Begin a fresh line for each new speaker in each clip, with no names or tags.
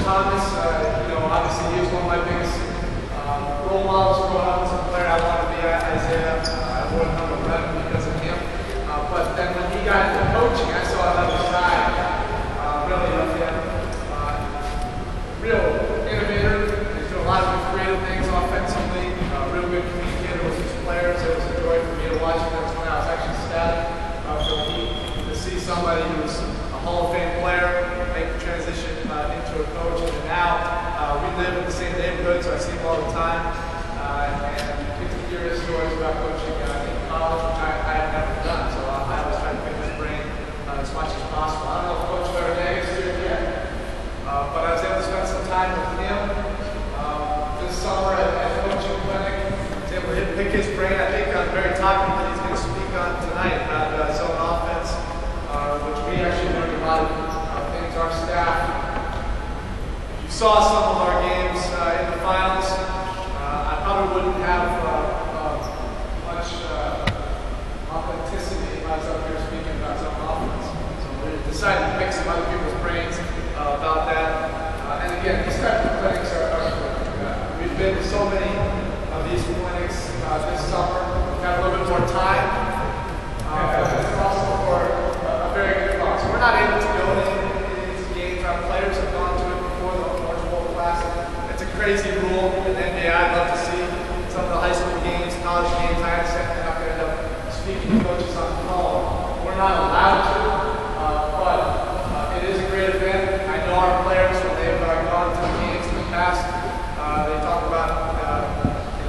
Thomas, obviously he was one of my biggest role models growing up as a player. I wanted to be Isaiah. I wore number 11 because of him. But then when he got into coaching, I saw another side really of him. Real innovator. He's doing a lot of good creative things offensively. Real good communicator with his players. It was a joy for me to watch him. That's when I was actually ecstatic for me to see somebody who's a Hall of Fame player make the transition into a coach. And now we live in the same neighborhood, so I see him all the time. And get to hear his stories about coaching in college, which I have never done. So I always try to pick his brain as much as possible. I don't know if Coach Larry is here yet, but I was able to spend some time with him this summer at the coaching clinic. I was able to pick his brain. I think on the very topic that he's going to speak on tonight about zone offense, which we actually learned a lot of things. Our staff, if you saw some of our games in the finals, I probably wouldn't have much authenticity if I was up here speaking about zone offense. So we decided to pick some other people's brains about that. And again, these types of clinics we've been to so many of these clinics this summer. We've got a little bit more time. It's also for a very good cause. We're not able to go to these games. Our players have gone to it before the Orange Bowl Classic. It's a crazy rule in the NBA. I'd love to see some of the high school games, college games. I understand they're not going to end up speaking to coaches on the call. We're not allowed to, but it is a great event. I know our players, when they've gone to the games in the past, they talk about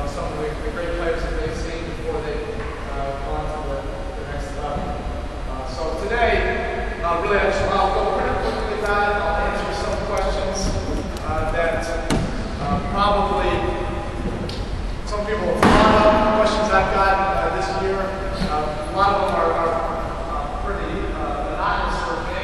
some of the great players that they've seen before they've gone to the next level. So today, really, I'll go pretty quickly about it. I'll answer some questions that probably some people have thought of, questions I've got this year. A lot of them are pretty monotonous for me.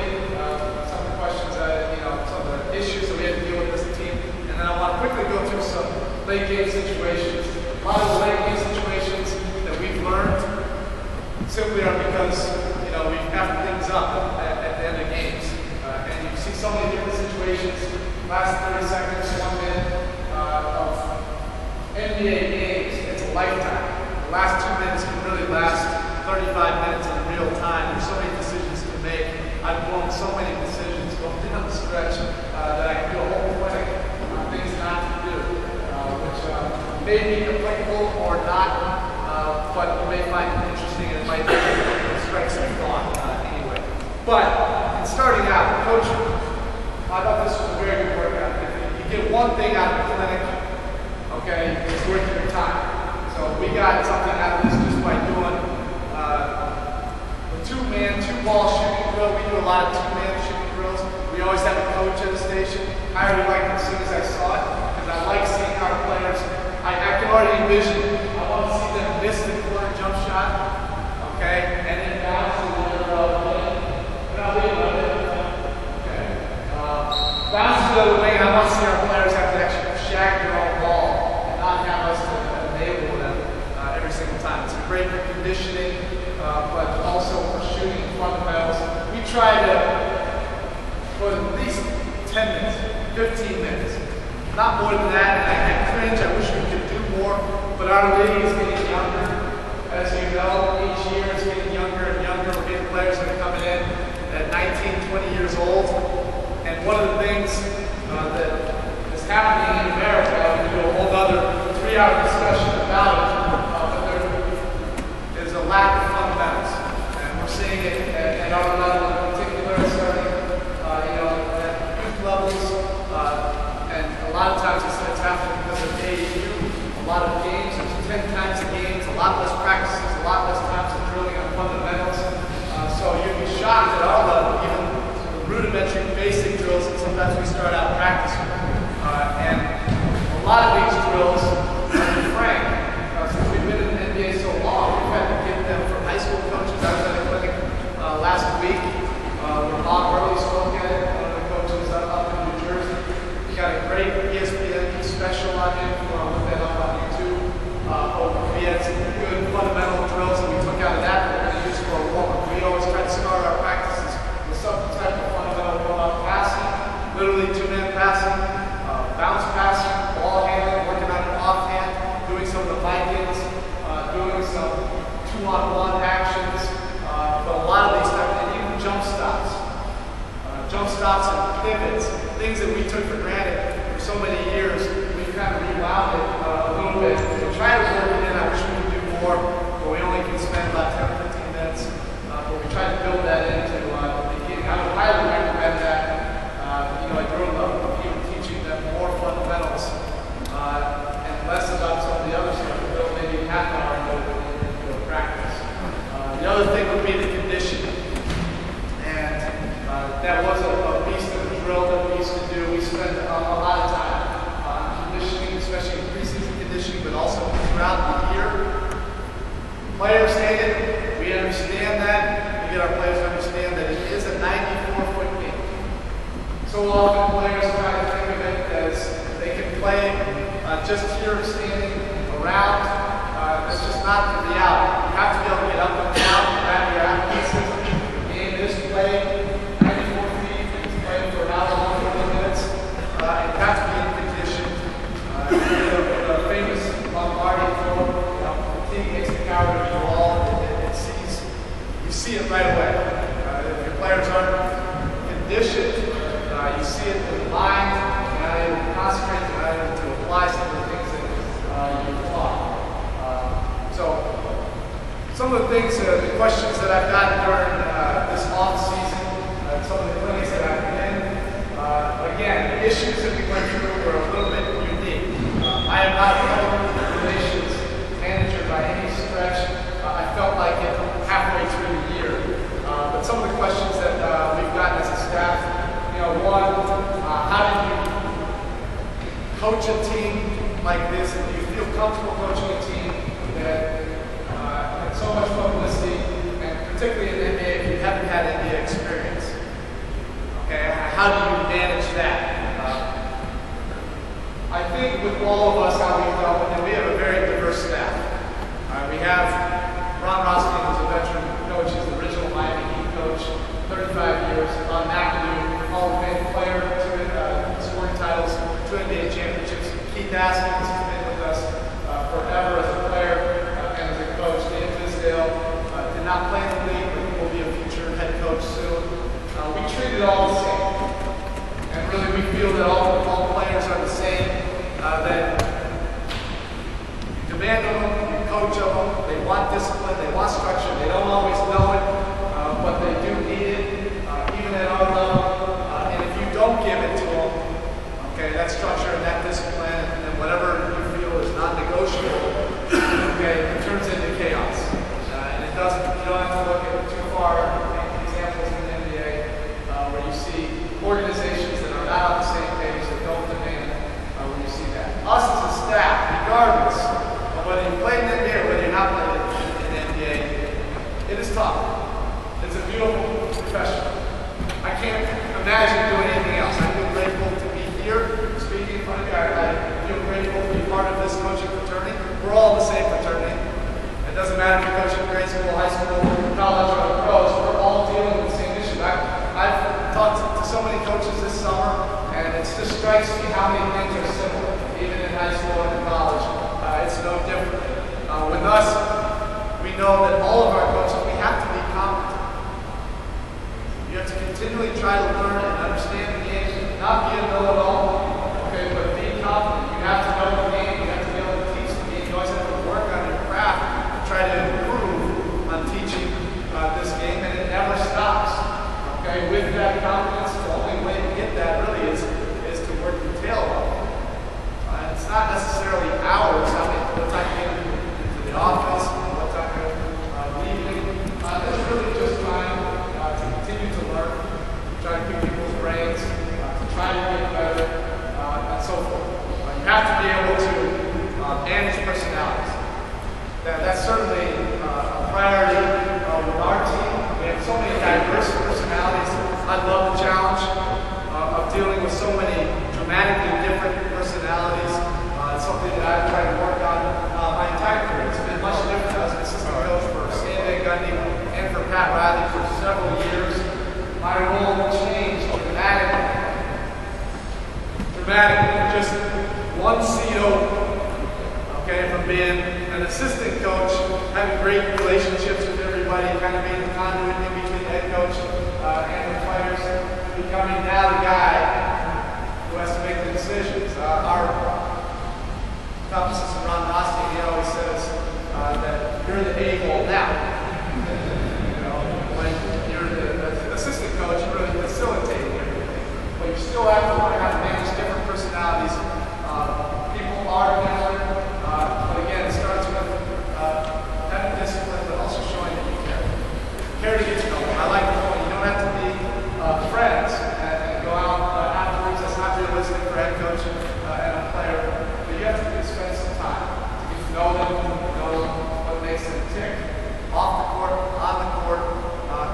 Some of the questions, some of the issues that we had to deal with as a team. And then I want to quickly go through some late game situations. A lot of the late game situations that we've learned simply are because, we have things up at the end of games. And you see so many different situations, last 30 seconds, 1 minute of NBA games. It's a lifetime. The last 2 minutes can really last 35 minutes in real time. There's so many decisions to make. I've blown so many decisions going down the stretch that I can do a whole clinic on things not to do, which may be applicable or not, but you may find it interesting and it might strike some thought anyway. But in starting out, coaching, I thought this was a very good workout. If you get one thing out of the clinic, okay, it's worth your time. So we got something out of this just by doing the two-ball shooting drill. We do a lot of two-man shooting drills. We always have a coach at the station. I already liked it as soon as I saw it because I like seeing our players. I can already envision. I want to see them miss the corner jump shot, okay, and then bounce to the other lane. Okay. Bounce to the other lane. I want to see our players have to actually shag their own ball and not have us to enable them every single time. It's great for conditioning, but also for shooting fundamentals. We try to, for at least 10 minutes, 15 minutes. Not more than that, and I cringe, I wish we could do more, but our league is getting younger. As you know, each year it's getting younger and younger. We're getting players that are coming in at 19, 20 years old. And one of the things that is happening in America, we do a whole other 3-hour discussion about it, but there is a lack of fundamentals. And we're seeing it at our level in particular, starting at youth levels. And a lot of times it's happening because of AAU. A lot of games, there's 10 times a games, a lot less practices, a lot less times of drilling on fundamentals. So you'd be shocked at our level, even rudimentary basic drills that sometimes we start out practicing. And a lot of these drills, to be frank, since we've been in the NBA so long, we've had to get them from high school coaches. I was at a clinic last week where Bob Burley spoke at it, one of the coaches up in New Jersey. He got a great ESPN special on him. If you want to look that up on YouTube. We had some good fundamental drills that we took out of that that we're going to use for a warm-up. We always try to start our practices with some type of fundamental warm-up passing, literally two-man passing. bounce passing, ball handling, working on your offhand, doing some of the Vikings, doing some two-on-one actions, but a lot of these times, and even jump stops. Jump stops and pivots, things that we took for granted for so many years, we've kind of rewound it a little bit. We try to work it in. I wish we could do more, but we only can spend about 10 or 15 minutes. But we try to build that into the beginning. I would highly recommend that. I grew up even teaching them more fundamentals and less about some of the other stuff. Build maybe half an hour into practice. The other thing would be the conditioning. That was a piece of the drill that we used to do. We spent a lot of time on conditioning, especially in preseason conditioning, but also throughout the year. Players hate it. We understand that. We get our players to understand that it is a 94-foot game. So often players try to think of it as they can play just here standing around. That's just not the reality. You have to be able to get up and down, grab your athleticism. The game is played. You have to be in condition. The famous Lombardi quote, fatigue makes the coward of you all. You see it right away. If your players aren't conditioned, you see it in the mind. You're not able to concentrate. You're not able to apply some of the things that you've taught. So, some of the things, the questions that I've gotten during this off season, some of the clinics that I've been in. Again, the issues that we went through were a little bit unique. I am not a public relations manager by any stretch. I felt like it halfway through the year. But some of the questions that we've gotten as a staff, one, how do you coach a team like this? And do you feel comfortable coaching a team that had so much publicity, and particularly in the NBA, if you haven't had NBA experience? How do you manage that? I think with all of us, how we've dealt with it, we have a very diverse staff. We have Ron Rothstein, who's a veteran coach, he's the original Miami Heat coach, 35 years. Ron McAdoo, Hall of Fame player, scoring titles, 2 NBA championships. Keith Askins has been with us forever as a player and as a coach. Dan Tisdale did not play in the league, but he will be a future head coach soon. We treat it all the same, and really we feel that all players are the same, that you demand of them, you coach of them, they want discipline, they want structure, they don't always know it, but they do need it, even at our level, and if you don't give it to them, that structure and that discipline, and then whatever you feel is non-negotiable, it turns into chaos, and it doesn't, you don't have to look at too far. Where you see organizations that are not on the same page, that don't demand, where you see that. Us as a staff, regardless of whether you play in the NBA or whether you're not playing in the NBA, it is tough. It's a beautiful profession. I can't imagine doing anything else. I feel grateful to be here, speaking in front of you. I feel grateful to be part of this coaching fraternity. We're all in the same fraternity. It doesn't matter if you're coaching grade school, high school, college, or pros. We're all dealing with the same issue. I've talked to so many coaches this summer, and it just strikes me how many things are similar, even in high school and in college. It's no different. With us, we know that all of our coaches, we have to be competent. You have to continually try to learn and understand the game, not be a know-it-all, but be competent. You have to know the game, you have to be able to teach the game. You always have to work on your craft to try to improve on teaching this game, and it never stops. With that confidence, the only way to get that really is to work your tail off. It's not necessarily hours, what time you get into the office, what time you're leaving. It's really just time to continue to learn, try to pick people's brains, to try to get better, and so forth. You have to be able to manage personalities. That's certainly a priority with our team. We have so many diverse personalities. I love the challenge of dealing with so many dramatically different personalities. It's something that I've tried to work on my entire career. It's been much different as an assistant coach for Stan Van Gundy and for Pat Riley for several years. My role changed dramatically dramatically, just one seat over. Okay, from being an assistant coach, having great relationships with everybody, kind of being the conduit in between the head coach and the players, becoming now the guy who has to make the decisions. Our top assistant Ron Rossi, he always says that you're the A-hole now. You know, when you're the assistant coach, you're really facilitating everything. But you still have to learn how to manage different personalities. People are together. But again, it starts with having discipline, but also showing that you care. Care to get to know them. I like the point. You don't have to be friends and go out afterwards. That's not realistic for a head coach and a player. But you have to spend some time to get to know them, know what makes them tick. Off the court, on the court,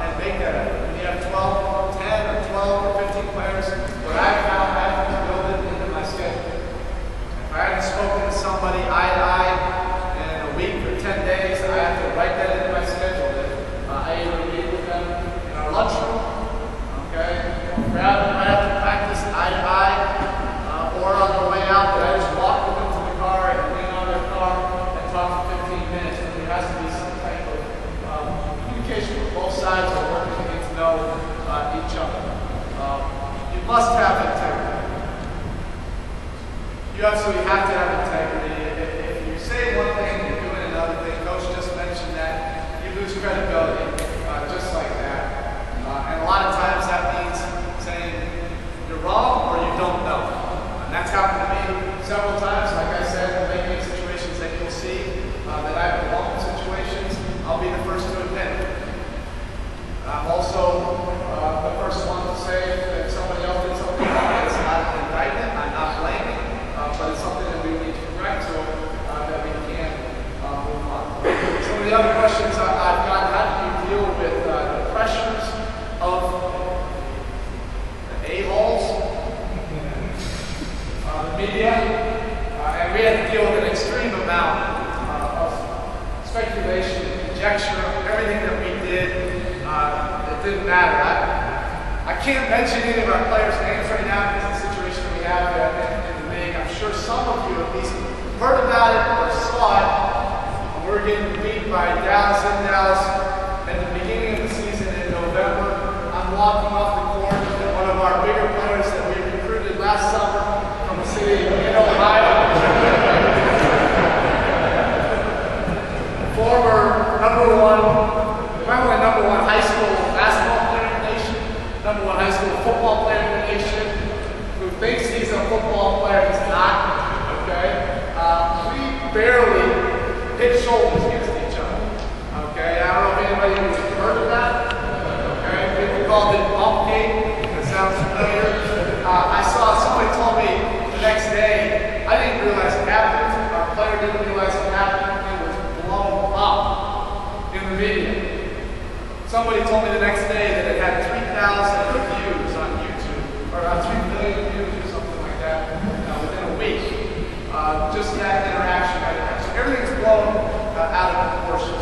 and make that effort. When you have 10 or 12 or 15 players, what I found I have to build it into my schedule. If I haven't spoken to somebody eye to eye in a week or 10 days, I have to write that into my schedule. That I either meet with them in our lunchroom, okay, grab them right after practice eye to eye, or on their way out, that I just walk with them to the car and lean on their car and talk for 15 minutes. And there has to be some type of communication where both sides are working to get to know each other. You must have integrity. You absolutely have to have integrity. If you say one thing and you're doing another thing, Coach just mentioned that, you lose credibility just like that. And a lot of times that means saying you're wrong or you don't know. And that's happened to me several times. Like I said, in many situations that you'll see that I've been in situations, I'll be the first to admit it. I'm also the first one to say that somebody else did something wrong. It's not an indictment. I'm not blaming. But it's something that we need to correct so that we can move on. Some of the other questions I've got: how do you deal with the pressures of the A-holes, the media? And we had to deal with an extreme amount of speculation, conjecture, everything that we did. It didn't matter. I can't mention any of our players' names right now because of the situation we have in the league. I'm sure some of you at least heard about it or saw it. We're getting beat by Dallas in Dallas at the beginning of the season in November. I'm walking off the court with one of our bigger players that we recruited last summer from the city in Ohio. Former not only number one high school basketball player in the nation, number one high school football player in the nation, who thinks he's a football player, he's not, okay? We barely hit shoulders against each other, okay? I don't know if anybody has heard of that, okay? People called it bump game, that sounds familiar. I saw somebody told me the next day, I didn't realize it happened, our player didn't realize it happened, it was blown up in the video. Somebody told me the next day that it had 3,000 views on YouTube, or 3 million views or something like that, within a week. Just that interaction right there. So everything's blown out of proportion.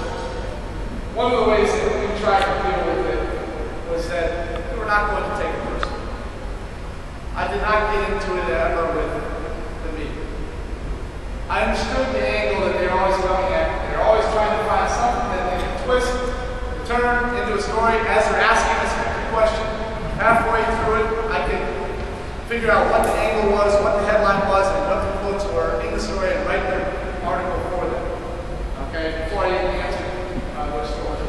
One of the ways that we tried to deal with it was that we were not going to take it personally. I did not get into it ever with the media. I understood the angle that they're always coming at. They're always trying to find something that they can twist, turn into a story. As they're asking us a question, halfway through it, I could figure out what the angle was, what the headline was, and what the quotes were in the story and write their article for them. Okay, before I even answered their story.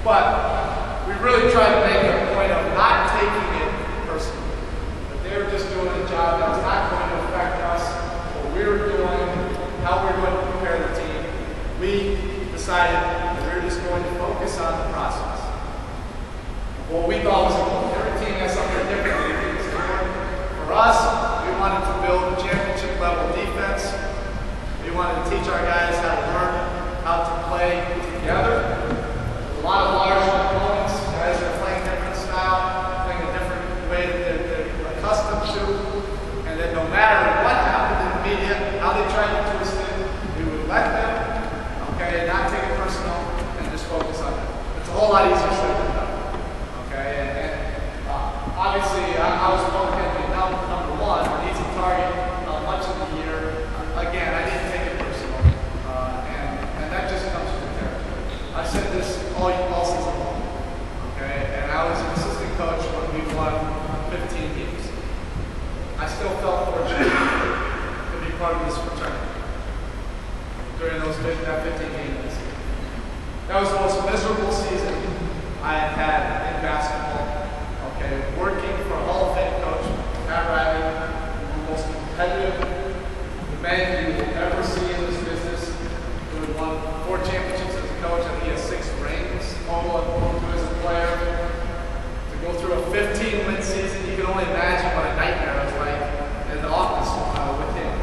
But we really tried to make a point of not taking it personally. That they were just doing a job that was not going to affect us, what we were doing, how we were going to prepare the team. We decided that we were just going to focus on the process. What we thought was important. Every team has something different that they think is important. For us, we wanted to build a championship level defense. We wanted to teach our guys how to learn how to play together. A lot of large opponents, guys that are playing different style, playing a different way that they're accustomed to, and that no matter what happened in the media, how they tried to twist it, we would let them, okay, not take it personal, I still felt fortunate to be part of this fraternity during that 15 games. That was the most miserable season I had had in basketball. Okay, working for a Hall of Fame coach, Pat Riley, the most competitive man you will ever see in this business, who had won 4 championships as a coach. I think he has 6 rings total as a player. To go through a 15-win season, you can only imagine what a nightmare it was like in the office with him.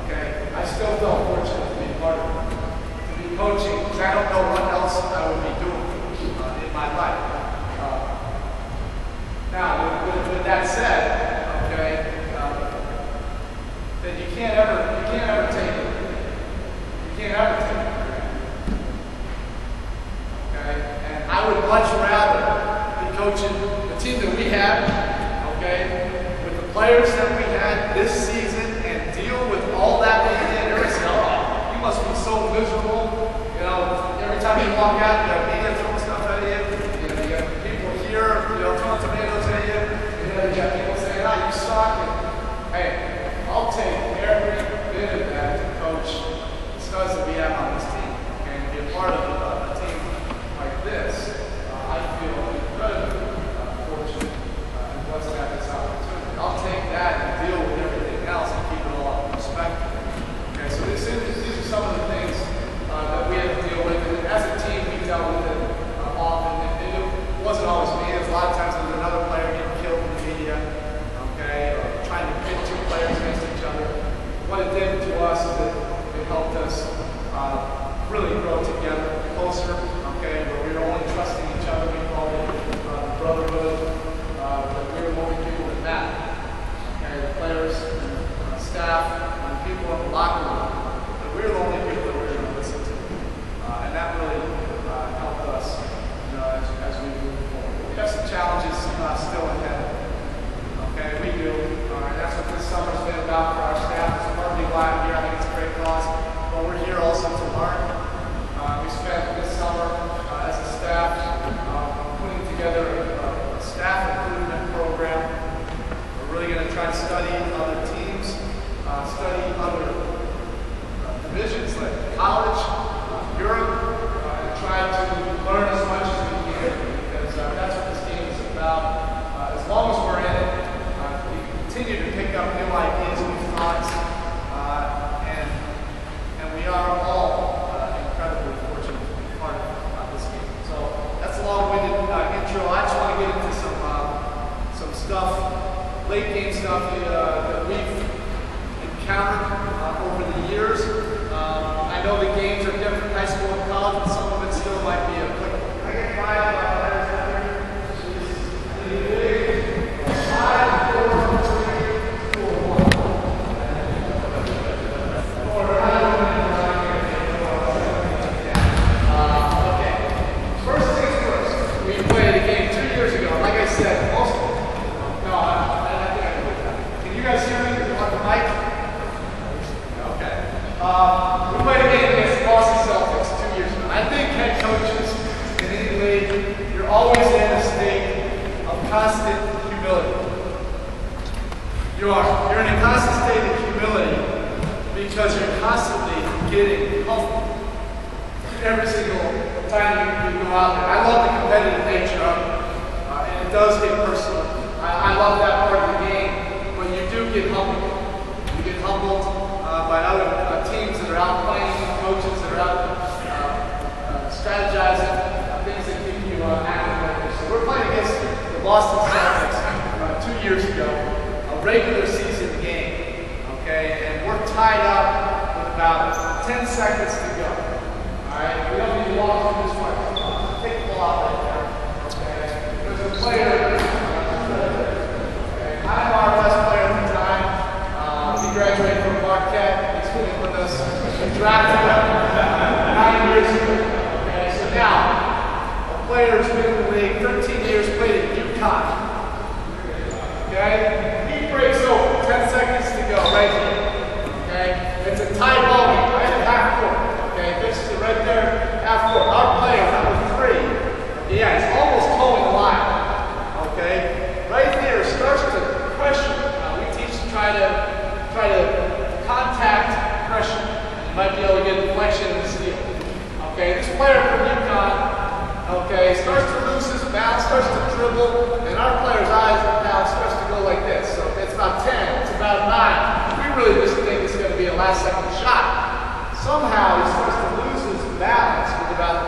Okay, I still felt fortunate to be part of it, to be coaching, because I don't know what else I would be doing in my life. Now, with that said, okay, then you can't ever take it. You can't ever take it. Okay, and I would much rather be coaching the team that we had, okay, with the players that we had this season, and deal with all that we did. Everybody said, "Oh, you must be so miserable." You know, every time you walk out, you got media throwing stuff at you. You know, you got people here, you know, throwing tomatoes at you. You know, you got people saying, "Ah, you suck." And, hey, I'll take every bit of that to coach the studs that we have on this team, and be a part of a team like this. I feel incredibly fortunate and blessed to have this opportunity. I'll take that and deal with everything else and keep it all in perspective. Okay, so these are some of the things that we had to deal with. And as a team, we dealt with it often. And it wasn't always me. It was a lot of times there was another player getting killed in the media, okay, or trying to pit 2 players against each other. What it did to us is it helped us really grow together, closer, okay, where we were only trusting each other. We called it the brotherhood, that we were the only people that mattered. Okay, the players, staff, and people in the locker room, that we were the only people that we were going to listen to. And that really helped us, you know, as we move forward. We have some challenges still ahead. Okay, we do. And that's what this summer's been about for our staff. It's partly why I'm here. I think it's a great cause. But we're here also to learn. We spent this summer as a staff putting together a staff improvement program. We're really going to try to study other teams, study other divisions like college, Europe, and try to learn as much as we can, because that's what this game is about. As long as we're in it, we continue to pick up new ideas, new thoughts, and we are all incredibly fortunate to be part of this game. So that's a long-winded intro. I just want to get into some stuff, late game stuff that we've encountered over the years. I know the games are different, high school and college, but some of it still might be applicable. I get 5 letters out here. 5, 4, 3, 4, 1. Okay. First things first. We played a game 2 years ago. Like I said, most. No, I think I can put that. Can you guys hear me? On the mic? Okay. We played a game against the Boston Celtics 2 years ago. I think head coaches in any league, you're always in a state of constant humility. You are. You're in a constant state of humility because you're constantly getting humbled every single time you go out there. I love the competitive nature of it, and it does get personal. I love that part of the game, but you do get humbled. You get humbled by other teams that are out playing, coaches that are out strategizing, things that keep you active. So we're playing against the Boston Celtics 2 years ago, a regular season game, okay, and we're tied up with about 10 seconds to go. All right, we don't need to walk through this one. Take the ball out right there. Okay, there's a player. Okay, I'm our best player at the time. He graduated from Marquette. He's been with us. We drafted him 9 years ago. Okay, so now a player's been in the league 13 years, played at UConn. Okay, he breaks over. 10 seconds to go, right here. Okay, it's a tie ball game, right at half court. Okay, this is right there, half court. Our player, number 3, yeah, he's almost towing the line. try to contact pressure. You might be able to get a deflection in the steel. Okay, this player from UConn, okay, starts to lose his balance, starts to dribble, and our player's eyes now starts to go like this. So it's about 10, it's about 9. We really just think it's going to be a last second shot. Somehow he starts to lose his balance with about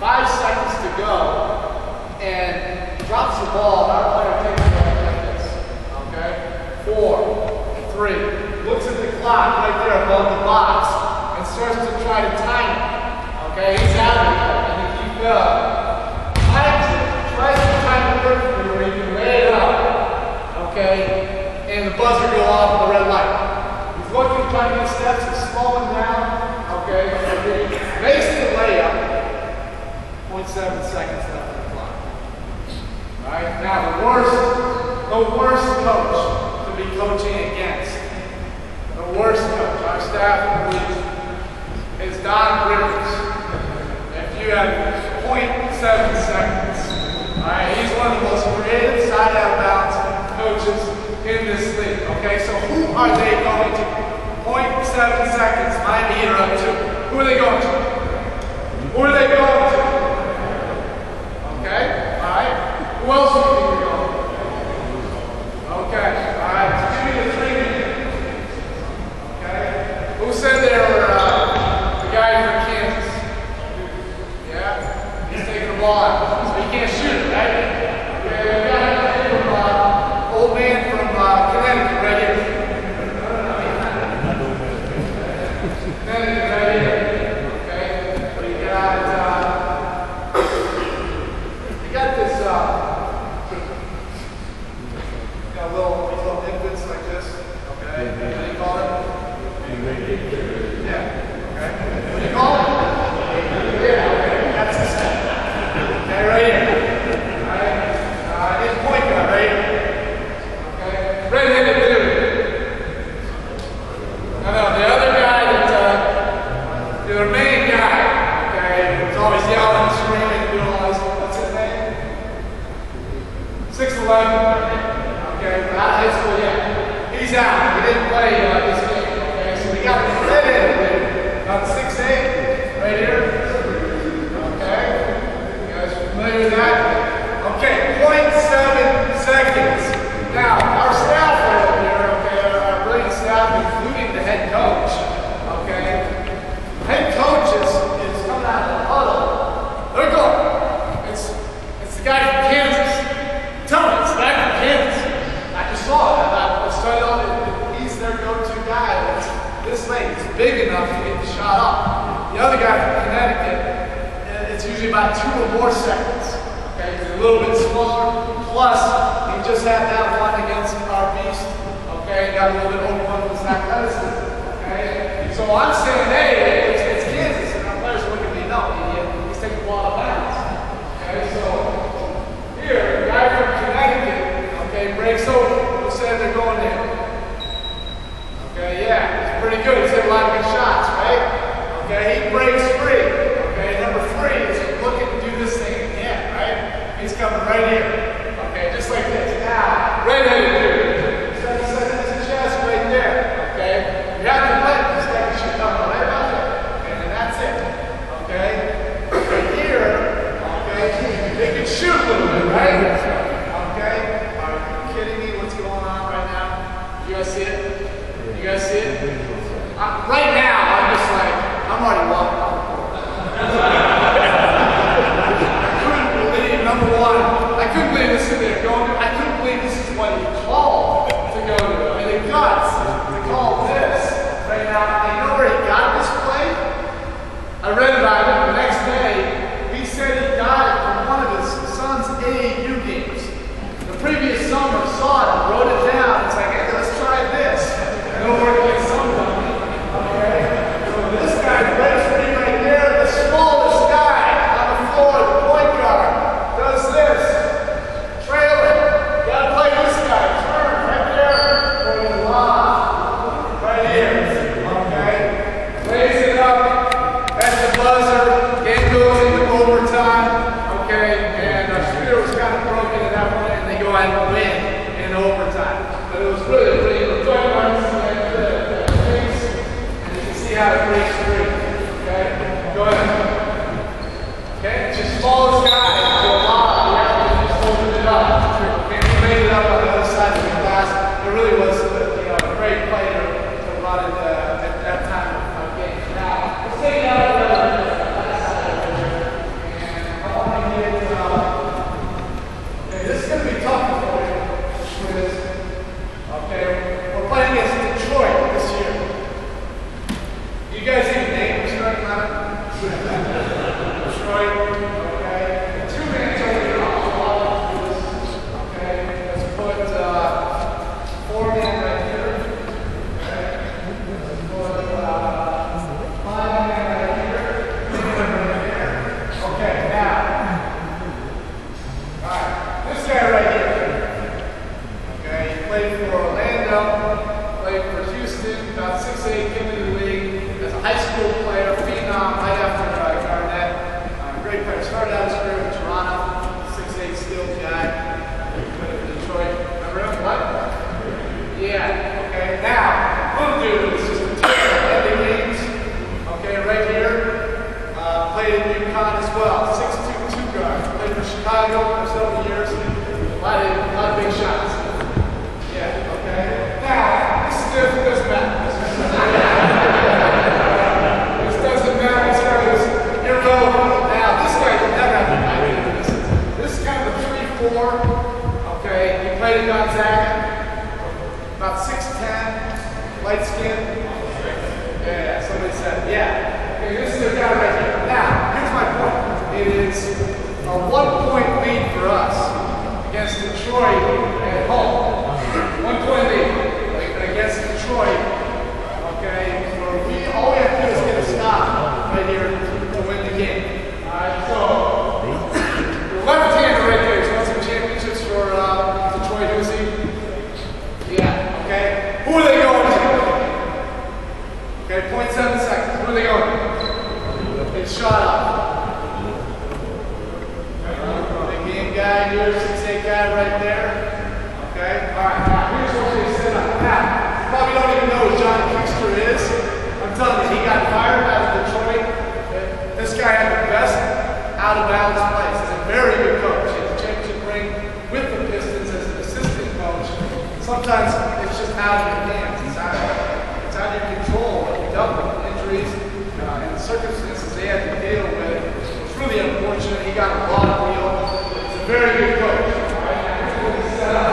5 seconds to go and drops the ball, and our player takes it like this. Okay? 4, 3, looks at the clock right there above the box and starts to try to time it. Okay, he's out of it, and he tries to time it perfectly where he can lay it up, okay, and the buzzer go off and the red light. He's looking, trying to get steps, he's slowing down, okay, he makes the layup, 0.7 seconds left on the clock. Alright, now the worst coach to be coaching against, the worst coach, our staff believes, is Don Rivers. You have 0.7 seconds. Alright, he's one of the most creative side out of bounds coaches in this league. Okay, so who are they going to? 0.7 seconds. Miami Heat are up 2. Who are they going to? Who are they going to? Okay, alright. Who else do you think they're going to? Okay, alright. So give me the 3 minutes. Okay. Who said they were the guy from Kansas? So you can't shoot it, right? We got old man from Connecticut right here. Connecticut right here. Okay? But you got this, little infants like this. Okay? What do you call it? Yeah. Okay? What do you call it? Yeah, okay. That's the set. Okay, right here. Alright. It's point guard, right here. Okay. Red-handed dude. No, the other guy that, the main guy, okay, who's always yelling, screaming, doing all this, what's his name? 6'11". Okay, not high school yet. He's out. He didn't play this game. Okay, so we got the red-handed dude, about 6'8", right here. Familiar with that? Okay, 0.7 seconds. Now, our staff right here, okay, our brilliant staff, including the head coach, okay, head coach is coming out of the huddle. They're going. It's the guy from Kansas. Tell me, it's the guy from Kansas. I just saw it. I started off, he's their go-to guy. This late, he's big enough to get the shot up. The other guy from Connecticut, it's usually about 2 or more seconds. Okay, he's a little bit smaller. Plus, he just had that one against our beast. Okay, got a little bit overwhelmed with his athleticism. Okay, so I'm saying, hey, it's Kansas, and our players are looking at me, no, he's taking the ball out of bounds. Okay, so here, the guy from Connecticut, okay, breaks over. Who said they're going in? Okay, yeah, he's pretty good. He's hit a lot of good shots, right? Okay, he breaks free. Okay, number 3 is looking to do this thing again, right? He's coming right here. Okay, just like this. Now, red-handed dude. Start to set his chest right there. Okay? You have to let this guy shoot coming right about there. Okay, and that's it. Okay? Right here, okay, they can shoot a little bit, right? Okay? Are you kidding me? What's going on right now? You guys see it? You guys see it? Right now, I'm just like, I'm already walking off the court. I couldn't believe, number 1, I couldn't believe this is there going to, I couldn't believe this is what he called to go to. I mean, the guts to call this right now. And you know where he got this play? I read about it the next day. He said he got it from one of his son's AAU games. The previous summer saw it and wrote it down. It's like, hey, let's try this. And it'll work against somebody. Okay? played for Houston, about 6'8", came into the league as a high school player, phenom, right after Garnett. Great player. Started out his career in Toronto, 6'8" skilled guy. Played for Detroit. Remember him? What? Yeah. Okay. Now, one dude is just ending games. Okay, right here. Played in UConn as well. 6'2", two guard. Played for Chicago for several years. A lot of big shots. Yeah. Okay. Now, this doesn't matter. This doesn't matter. It's irrelevant. Now, this guy will never have an idea of this. This is kind of a 3-4. Okay. He played in Gonzaga. About 6'10", light skin. Yeah, somebody said, yeah. Okay, this is the guy right here. Now, here's my point. It is a 1-point lead for us against Detroit at home. 1-point lead against Detroit. Okay, where all we have to do is get a stop right here to win the game. Alright, so your left-hander right there. He's won some championships for Detroit, who's he? Yeah, okay. Who are they going to? Okay, 0.7 seconds. Who are they going? They shot up. Big game guy here, 6'8" guy right there. Okay, alright, now here's what they set up. Now, you probably don't even know who John Kingston is. I'm telling you, he got fired out of Detroit. This guy had the best out-of-bounds plays. He's a very good coach. He has a championship ring with the Pistons as an assistant coach. Sometimes it's just out of your hands. It's out of your control. What you've done with injuries and the circumstances they had to deal with. It's really unfortunate. He got a lot of deal. He's a very good coach. All right, now here's what he set up.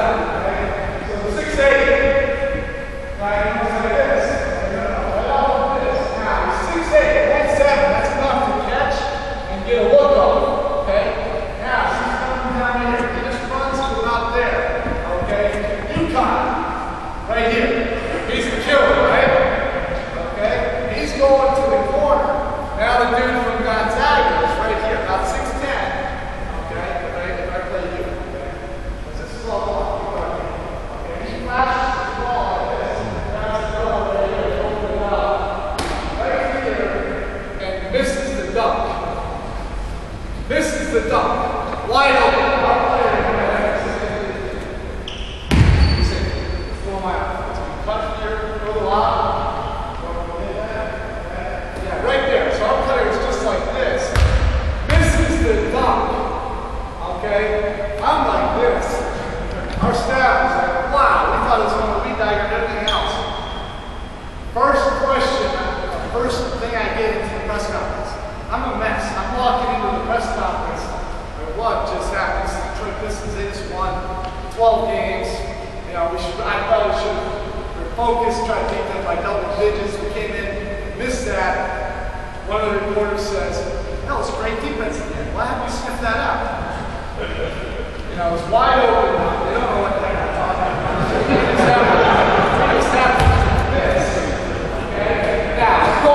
Okay? So the 6'8", right, looks like this. Right off of this. Now, 6'8", 0.7, that's enough to catch and get a look off. Okay? Now, he's coming down here. He just runs to about there. Okay? UConn, right here. He's the killer, right? Okay? He's going to the corner. Now the dude from Gonzaga is right here, about 6'10". Okay? If I play you. Because this is all off. Okay? He flashes the ball like this. That's the ball right here. Open it up. Right here. And misses the dunk. This is the dunk. Wide open. Our player. Cut here, go to the lob. Yeah, right there. So our player is just like this. This is the dunk. Okay? I'm like this. Our staff is like, wow, we thought it was going to be like everything else. First question, first thing I get into the press conference. I'm a mess. I'm walking into the press conference. What just happened? The Detroit Pistons, they just won 12 games. You know, I probably should have focused, tried to take them by double digits. We came in, missed that. One of the reporters says, that was great defense again. Why haven't we sniffed that out? You know, it was wide open. They don't know what they're talking about. It just happened this. Okay? Now, I'm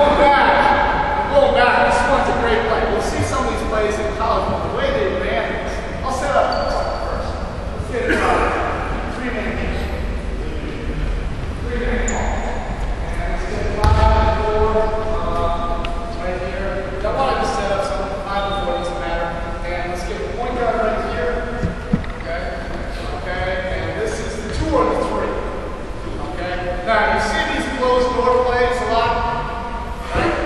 going back. This one's a great play. We'll see some of these plays in college, but the way they ran this. I'll set up this one first. Let's get it right. 3-man game. Right here. I wanted to set up some 5 and 4, doesn't matter. And let's get the point guard right here. Okay. And this is the 2 or the 3. Okay. Now you see these closed door plays a lot. Right?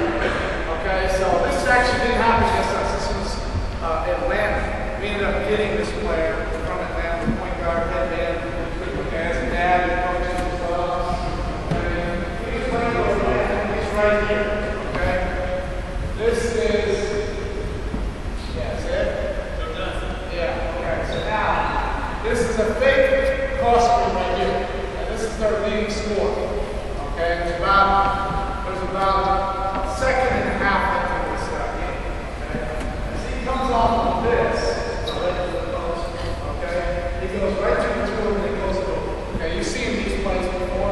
Okay. So this actually didn't happen against us. This was Atlanta. We ended up getting this player from Atlanta, the point guard, headband. Okay. As a dad, he coaches as well. Right here, okay? This is, yeah, is it? Yeah, okay. So now, this is a fake crossroad right here. And this is their leading score. Okay, there's about a second and a half left in this game. Okay? As he comes off of this, right to the post, okay? He goes right to the tool and he goes over. Okay, you've seen these plays before.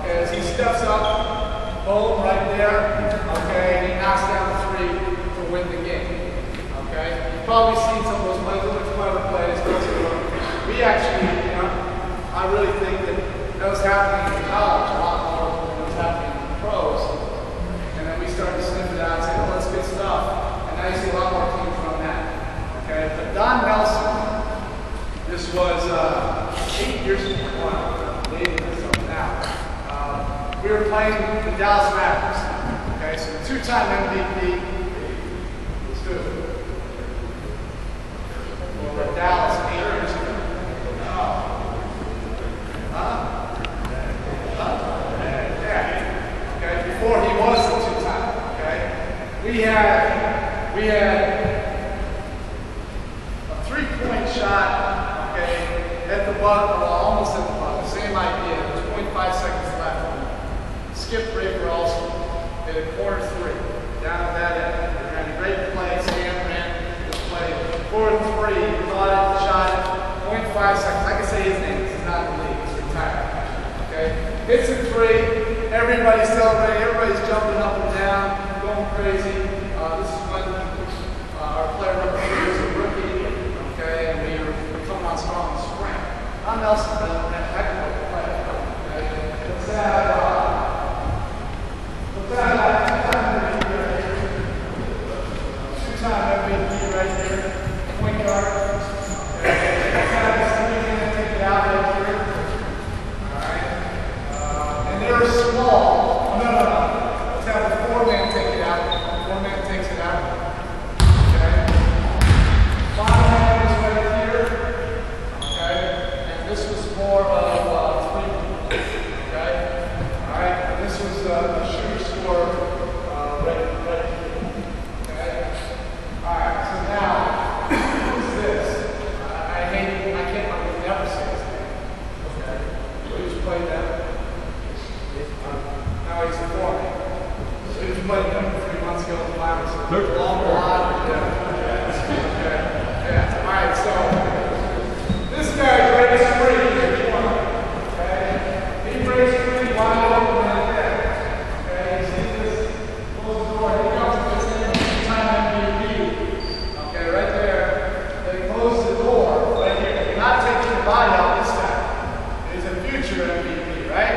Okay, as he steps up. Boom, right there, okay, and he knocks down 3 to win the game, okay? You've probably seen some of those plays, little clever plays. We actually, you know, I really think that was happening in college. we were playing the Dallas Mavericks. Okay, so the two-time MVP. Let's do it. Well, Dallas 8 years ago. Yeah. Okay, before he was the two-time. Okay, we had a three-point shot. Okay, at the buzzer, well, almost at the buzzer. Same idea. There's 0.5 seconds left. Skip Raper also hit a corner three down at that end. We ran a great play. Sam ran this play 4-3. Caught it, shot it. 0.5 seconds. I can say his name. This is not in the league. He's retired. Okay, hits a three. Everybody's celebrating. Everybody's jumping up and down, going crazy. This is when our player number 3 was a rookie. Okay, and we were coming on strong in the spring. Not Nelson, but a heck of a play. Okay, let's have two-time MVP right here. Point guard. Okay, let's have this three man take it out right here. Alright. And they're small. Oh, no. Let's have the four-man take it out. Four-man takes it out. Okay. Five-man is right here. Okay. And this was more of three. Okay. Alright. And this was the shooter score right here. Okay. Alright. So now, who's this? I would never say his name. Okay. Who's played that? Now he's a foreman. So he's played them 3 months ago in the Pirates. Long lot. Okay. Yeah. Alright, so this guy breaks free. Okay. He breaks free wide open like that. Okay. You see this? Close the door. He comes with his name, two-time MVP. Okay, right there. They close the door right here. You're not taking the body out this time. He's a future MVP, right?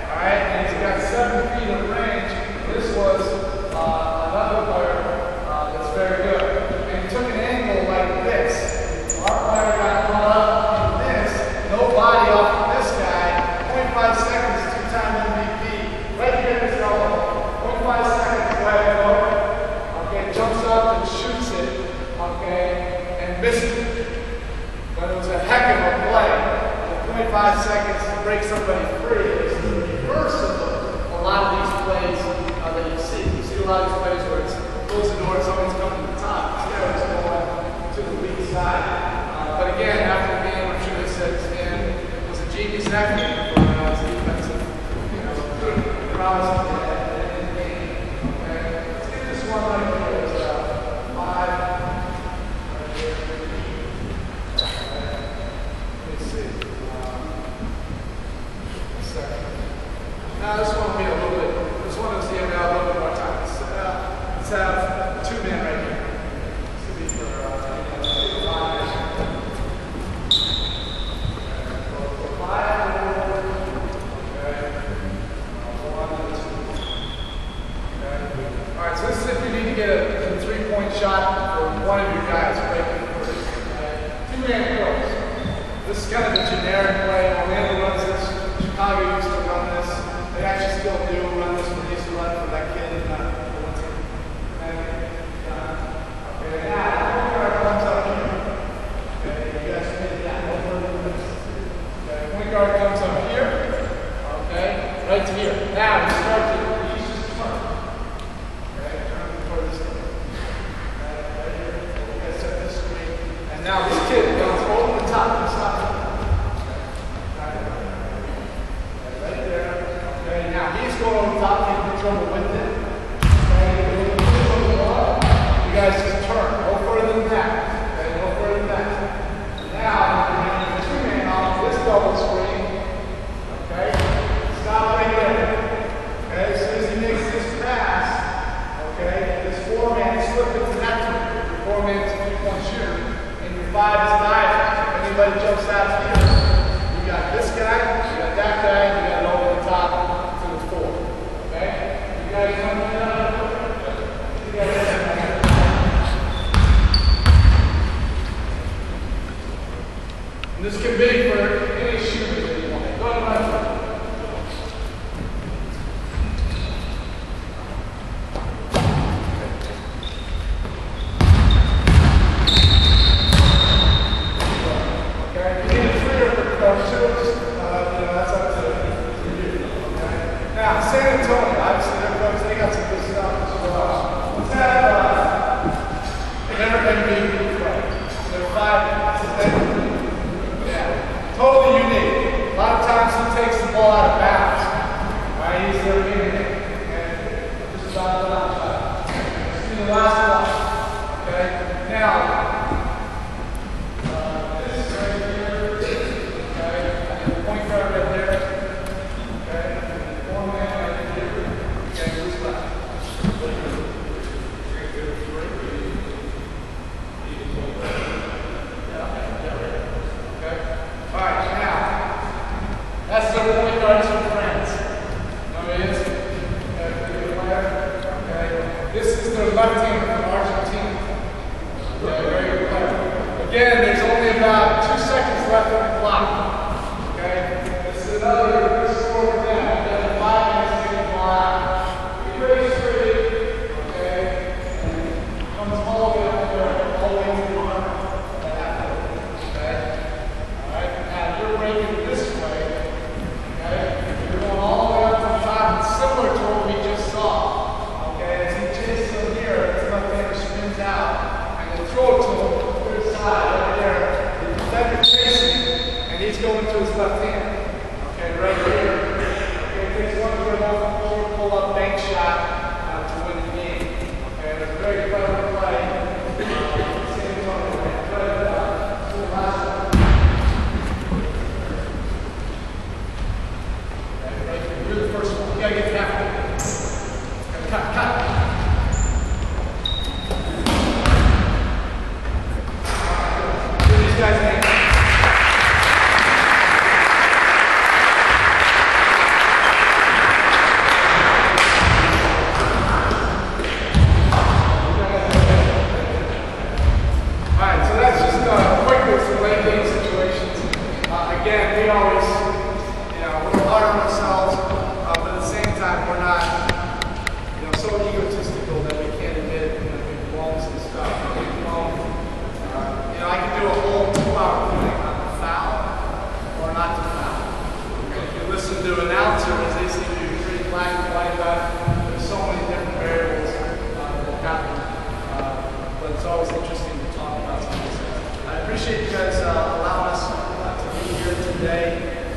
Alright, and he's got 7 feet of range. This was another player that's very good. And he took an angle like this. So our player got caught up in this. No body off of this guy. 0.5 seconds, two-time MVP. Right here in his elbow. 0.5 seconds, right over. Okay, jumps up and shoots it. Okay, and misses it. But it was a heck of a play. The 0.5 seconds to break somebody free. It's the reverse of a lot of these plays that you see. You see a lot of these plays where it's close the door and someone's coming to the top. Instead it's going to the weak side. But again, after the game, I'm sure they said his man was a genius actor for his defensive, prowess in the game. Okay, let's get this one right here. It's 5 right here. Let me see. Now this one will be a little bit, this one is the end out a little bit more time. Let's have 2 men right here. This will be for 5. Alright, so this is if you need to get a 3-point shot for one of your guys breaking first. 2-man curls. This is kind of a generic play. Orlando runs this. Chicago used to run this. They actually still do run this when they used to run for that kid in the winter. Okay, now, point guard comes up here. Okay, you guys can that. Okay, point guard comes up here. Okay, right to here. Now, we start to use this turn. Okay, turn toward this way. Right here. You guys set this screen. And now this kid goes over the top. Stop it. Now he's going on top, getting in trouble with it. You guys just turn, no further than that. Okay, no further than that. Now, we're going to get 2-man off this double screen. Okay, stop right there. Okay, as soon as he makes this pass, okay, this 4-man is flipping to that turn. Your 4-man is a 3-point shooter, and your 5 is diving. If anybody jumps out here, you got this guy, you got that guy, you got it over the top. Okay? You guys Now, San Antonio, obviously their coach, they got some good stuff as well. Let's have never MVP play. They're 5, yeah, totally unique. A lot of times he takes the ball out of bounds. Right, he's their leader. And this is about the last shot. Let's do the last one. Okay, now. Again, there's only about 2 seconds left on the clock. Okay? This is another score down. We've got 5 minutes to get the ball out. Be very straight. Okay? And comes all the way up there, all the way to the front. Okay? Alright? Now you're breaking this way. Okay? You're going all the way up to the top. It's similar to what we just saw. Okay? As he chases him here, his left hander spins out. And then throw it to him. Right there, the defender chasing, and he's going to his left hand. Okay, right here. Okay, takes one good enough pull up bank shot to win the game. Okay, it's a very clever play. You're the first one. You gotta get to that. Cut. Appreciate you guys allowing us to be here today.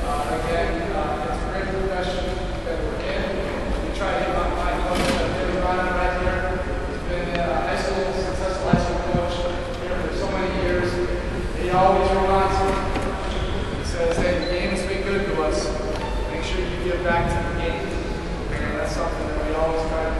Again, it's a great profession that we're in. We try to get my coach, David Ryan, right here. He's been a successful high school coach here for so many years. He always reminds me, he says, hey, the game has been good to us. Make sure you give back to the game. And that's something that we always try to